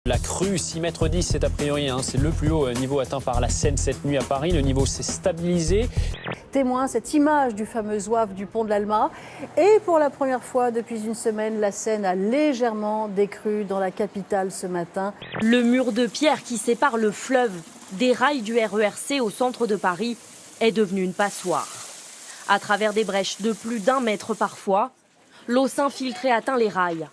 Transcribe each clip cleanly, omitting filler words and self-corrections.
La crue, 6,10 mètres, c'est a priori, c'est le plus haut niveau atteint par la Seine cette nuit à Paris. Le niveau s'est stabilisé. Témoin, cette image du fameux zouave du pont de l'Alma. Et pour la première fois depuis une semaine, la Seine a légèrement décru dans la capitale ce matin. Le mur de pierre qui sépare le fleuve des rails du RERC au centre de Paris est devenu une passoire. À travers des brèches de plus d'1 mètre parfois, l'eau s'infiltre et atteint les rails.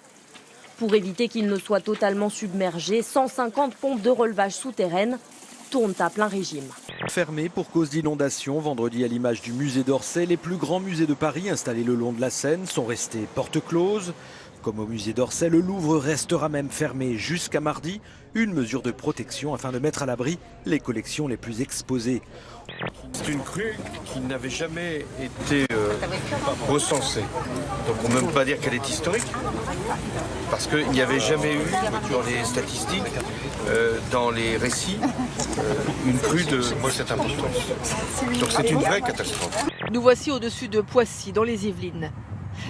Pour éviter qu'ils ne soient totalement submergés, 150 pompes de relevage souterraines tournent à plein régime. Fermé pour cause d'inondation, vendredi à l'image du musée d'Orsay, les plus grands musées de Paris installés le long de la Seine sont restés porte close. Comme au musée d'Orsay, le Louvre restera même fermé jusqu'à mardi, une mesure de protection afin de mettre à l'abri les collections les plus exposées. C'est une crue qui n'avait jamais été recensée. Donc on ne peut même pas dire qu'elle est historique, parce qu'il n'y avait jamais eu, dans les statistiques, dans les récits, une crue de cette importance. Donc c'est une vraie catastrophe. Nous voici au-dessus de Poissy, dans les Yvelines.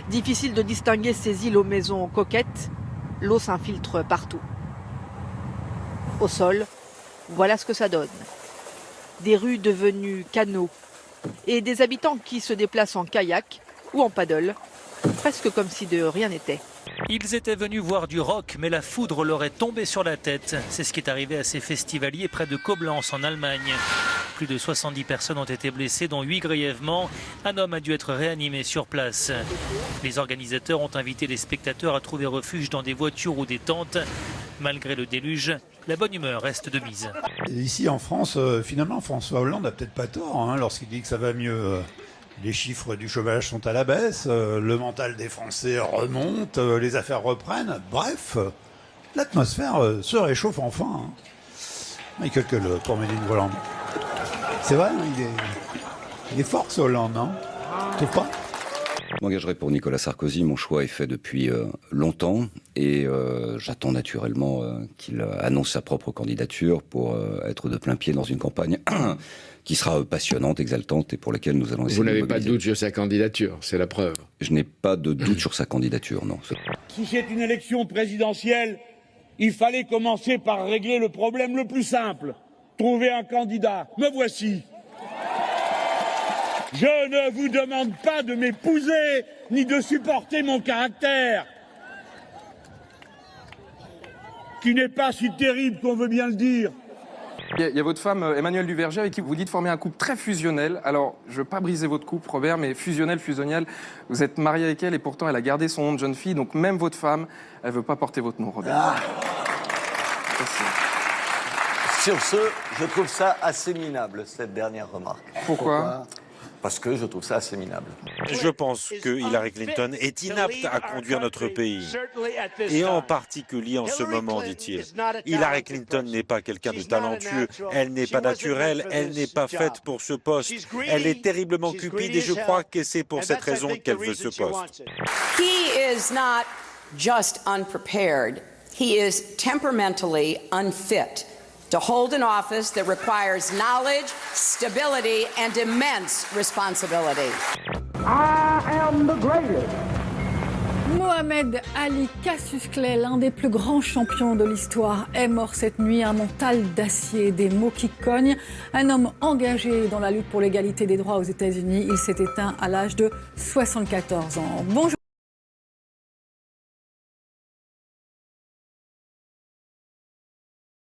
Difficile de distinguer ces îles aux maisons coquettes. L'eau s'infiltre partout. Au sol, voilà ce que ça donne. Des rues devenues canaux et des habitants qui se déplacent en kayak ou en paddle, presque comme si de rien n'était. Ils étaient venus voir du rock, mais la foudre leur est tombée sur la tête. C'est ce qui est arrivé à ces festivaliers près de Koblenz en Allemagne. Plus de 70 personnes ont été blessées, dont 8 grièvement. Un homme a dû être réanimé sur place. Les organisateurs ont invité les spectateurs à trouver refuge dans des voitures ou des tentes. Malgré le déluge, la bonne humeur reste de mise. Ici en France, finalement, François Hollande n'a peut-être pas tort lorsqu'il dit que ça va mieux. Les chiffres du chômage sont à la baisse, le mental des Français remonte, les affaires reprennent. Bref, l'atmosphère se réchauffe enfin. Michael Keule pour Mélanie Voland. C'est vrai, il est fort ce Hollande, non? Tu trouves pas? Je m'engagerai pour Nicolas Sarkozy. Mon choix est fait depuis longtemps et j'attends naturellement qu'il annonce sa propre candidature pour être de plein pied dans une campagne qui sera passionnante, exaltante et pour laquelle nous allons essayer de mobiliser. Vous n'avez pas de doute sur sa candidature, c'est la preuve. Je n'ai pas de doute sur sa candidature, non. Si c'est une élection présidentielle, il fallait commencer par régler le problème le plus simple. Trouver un candidat. Me voici. Je ne vous demande pas de m'épouser, ni de supporter mon caractère, qui n'est pas si terrible qu'on veut bien le dire. Il y a votre femme Emmanuelle Duverger avec qui vous dites former un couple très fusionnel. Alors, je ne veux pas briser votre couple, Robert, mais fusionnel, fusionnel. Vous êtes marié avec elle et pourtant elle a gardé son nom de jeune fille. Donc même votre femme, elle ne veut pas porter votre nom, Robert. Ah. Sur ce, je trouve ça assez minable, cette dernière remarque. Pourquoi ? Parce que je trouve ça assez minable. Je pense que Hillary Clinton est inapte à conduire notre pays. Et en particulier en ce moment, dit-il. Hillary Clinton n'est pas quelqu'un de talentueux, elle n'est pas naturelle, elle n'est pas faite pour ce poste. Elle est terriblement cupide et je crois que c'est pour cette raison qu'elle veut ce poste. He is not just unprepared, he is temperamentally unfit to hold an office that requires knowledge, stability, and immense responsibility. I am the greatest. Mohamed Ali Cassius Clay, l'un des plus grands champions de l'histoire, est mort cette nuit. Un mental d'acier, des mots qui cognent. Un homme engagé dans la lutte pour l'égalité des droits aux États-Unis. Il s'est éteint à l'âge de 74 ans. Bonjour.